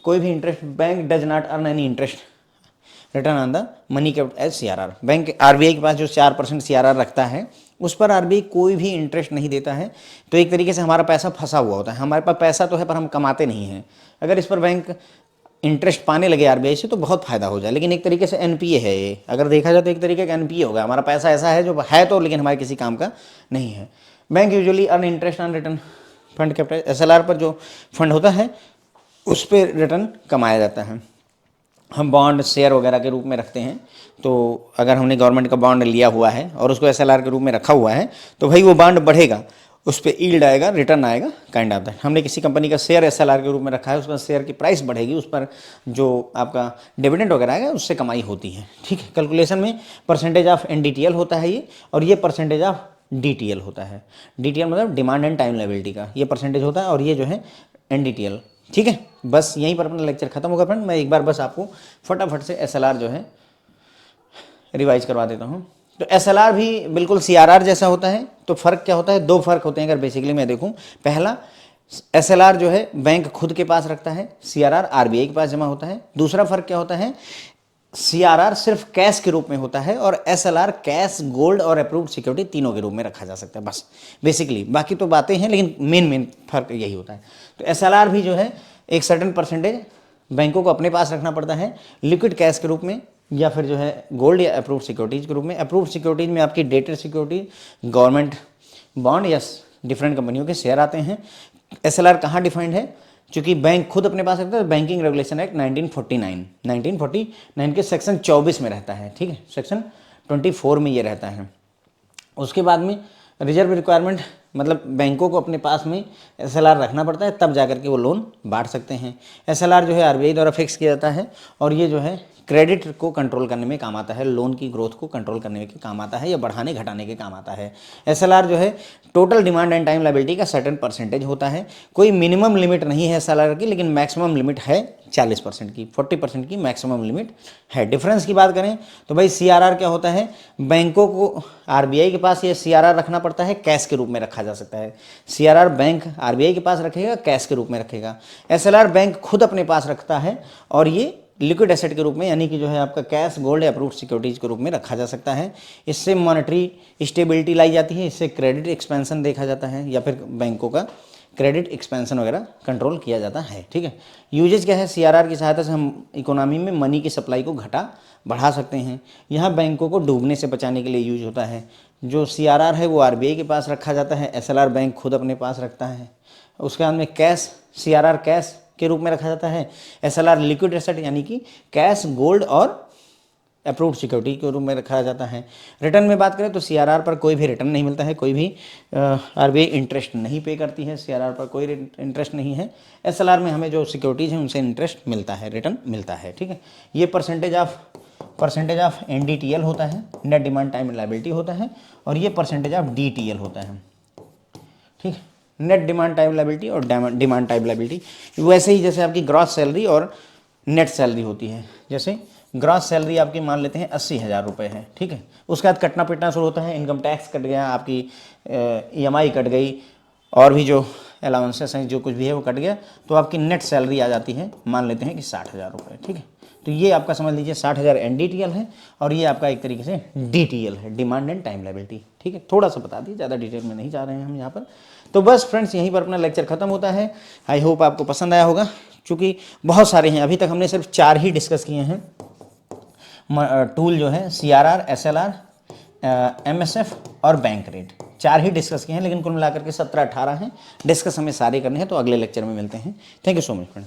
कोई भी interest, bank does not earn any interest return on the money kept as CRR. Bank RBI के पास जो 4% सीआरआर रखता है उस पर आरबीआई कोई भी इंटरेस्ट नहीं देता है। तो एक तरीके से हमारा पैसा फंसा हुआ होता है, हमारे पास पैसा तो है पर हम कमाते नहीं हैं। अगर इस पर बैंक इंटरेस्ट पाने लगे आरबीआई से तो बहुत फायदा हो जाए, लेकिन एक तरीके से एनपीए है ये। अगर देखा जाए तो एक तरीके का एनपीए होगा, हमारा पैसा ऐसा है जो है तो, लेकिन हमारे किसी काम का नहीं है। Bank usually earn interest on return fund capital. SLR पर जो फंड होता है उस पर रिटर्न कमाया जाता है। हम बॉन्ड, शेयर वगैरह के रूप में रखते हैं, तो अगर हमने गवर्नमेंट का बॉन्ड लिया हुआ है और उसको एसएलआर के रूप में रखा हुआ है तो भाई वो बॉन्ड बढ़ेगा, उस पर यील्ड आएगा, रिटर्न आएगा, काइंड ऑफ दैट। हमने किसी कंपनी का शेयर एसएलआर के रूप में रखा है, उसमें शेयर की प्राइस बढ़ेगी, उस पर जो आपका डिविडेंड वगैरह आएगा उससे कमाई होती है। ठीक है, कैलकुलेशन में परसेंटेज ऑफ एनडीटीएल होता है ये, और ये परसेंटेज ऑफ डीटीएल होता है। डीटीएल मतलब डिमांड एंड टाइम लायबिलिटी का ये परसेंटेज होता है, और ये जो है एनडीटीएल। ठीक है, बस यहीं पर अपना लेक्चर खत्म होगा फ्रेंड। मैं एक बार बस आपको फटाफट से एसएलआर जो है रिवाइज करवा देता हूँ। तो एसएलआर भी बिल्कुल सीआरआर जैसा होता है। तो फ़र्क क्या होता है? दो फर्क होते हैं अगर बेसिकली मैं देखूँ। पहला, एसएलआर जो है बैंक खुद के पास रखता है, सीआरआर आरबीआई के पास जमा होता है। दूसरा फर्क क्या होता है? सीआरआर सिर्फ कैश के रूप में होता है और एसएलआर कैश, गोल्ड और अप्रूव्ड सिक्योरिटी तीनों के रूप में रखा जा सकता है। बस बेसिकली, बाकी तो बातें हैं लेकिन मेन फर्क यही होता है। तो एसएलआर भी जो है एक सर्टेन परसेंटेज बैंकों को अपने पास रखना पड़ता है, लिक्विड कैश के रूप में या फिर जो है गोल्ड या अप्रूव्ड सिक्योरिटीज के रूप में। अप्रूव्ड सिक्योरिटीज में आपकी डेटेड सिक्योरिटी, गवर्नमेंट बॉन्ड या डिफरेंट कंपनियों के शेयर आते हैं। एसएलआर कहाँ डिफाइंड है? चूंकि बैंक खुद अपने पास रखता है, बैंकिंग रेगुलेशन एक्ट 1949 के सेक्शन 24 में रहता है। ठीक है, सेक्शन 24 में ये रहता है। उसके बाद में रिजर्व रिक्वायरमेंट मतलब बैंकों को अपने पास में SLR रखना पड़ता है, तब जाकर के वो लोन बांट सकते हैं। SLR जो है RBI द्वारा फिक्स किया जाता है और ये जो है क्रेडिट को कंट्रोल करने में काम आता है, लोन की ग्रोथ को कंट्रोल करने के काम आता है या बढ़ाने घटाने के काम आता है। SLR जो है total demand and time liability का सर्टेन परसेंटेज होता है। कोई मिनिमम लिमिट नहीं है SLR की, लेकिन मैक्सिमम लिमिट है 40% की, 40% की मैक्सिमम लिमिट है। डिफरेंस की बात करें तो भाई CRR क्या होता है, बैंकों को RBI के पास ये CRR रखना पड़ता है, कैश के रूप में रखा जा सकता है। CRR बैंक RBI के पास रखेगा, कैश के रूप में रखेगा। SLR बैंक खुद अपने पास रखता है और ये लिक्विड एसेट के रूप में, यानी कि जो है आपका कैश, गोल्ड या अप्रूव्ड सिक्योरिटीज के रूप में रखा जा सकता है। इससे मॉनेटरी स्टेबिलिटी लाई जाती है, इससे क्रेडिट एक्सपेंशन देखा जाता है या फिर बैंकों का क्रेडिट एक्सपेंशन वगैरह कंट्रोल किया जाता है। ठीक है, यूजेज क्या है, CRR की सहायता से हम इकोनॉमी में मनी की सप्लाई को बढ़ा सकते हैं। यहाँ बैंकों को डूबने से बचाने के लिए यूज होता है। जो CRR है वो RBI के पास रखा जाता है, SLR बैंक खुद अपने पास रखता है। उसके बाद में कैश, CRR कैश के रूप में रखा जाता है, SLR लिक्विड एसेट यानी कि कैश, गोल्ड और अप्रूव्ड सिक्योरिटी के रूप में रखा जाता है। रिटर्न में बात करें तो CRR पर कोई भी रिटर्न नहीं मिलता है, कोई भी RBI इंटरेस्ट नहीं पे करती है, CRR पर कोई इंटरेस्ट नहीं है। SLR में हमें जो सिक्योरिटीज़ हैं उनसे इंटरेस्ट मिलता है, रिटर्न मिलता है। ठीक है, ये परसेंटेज ऑफ NDTL होता है, नेट डिमांड टाइम लायबिलिटी होता है, और ये परसेंटेज ऑफ DTL होता है। ठीक है, नेट डिमांड टाइम लायबिलिटी और डिमांड टाइम लायबिलिटी वैसे ही जैसे आपकी ग्रॉस सैलरी और नेट सैलरी होती है। जैसे ग्रॉस सैलरी आपकी मान लेते हैं 80,000 रुपये है। ठीक है, उसके बाद कटना पिटना शुरू होता है, इनकम टैक्स कट गया, आपकी EMI कट गई, और भी जो अलाउंसेस हैं, जो कुछ भी है वो कट गया, तो आपकी नेट सैलरी आ जाती है, मान लेते हैं कि 60,000 रुपये। ठीक है, तो ये आपका समझ लीजिए 60,000 NDTL है और ये आपका एक तरीके से DTL है, डिमांड एंड टाइम लायबिलिटी। ठीक है, थोड़ा सा बता दिए, ज़्यादा डिटेल में नहीं जा रहे हैं हम यहाँ पर। तो बस फ्रेंड्स, यहीं पर अपना लेक्चर खत्म होता है। आई होप आपको पसंद आया होगा, चूँकि बहुत सारे हैं, अभी तक हमने सिर्फ 4 ही डिस्कस किए हैं। टूल जो है CRR, SLR, MSF और बैंक रेट, 4 ही डिस्कस किए हैं, लेकिन कुल मिलाकर के 17-18 हैं। डिस्कस हमें सारे करने हैं, तो अगले लेक्चर में मिलते हैं। Thank you so much friends.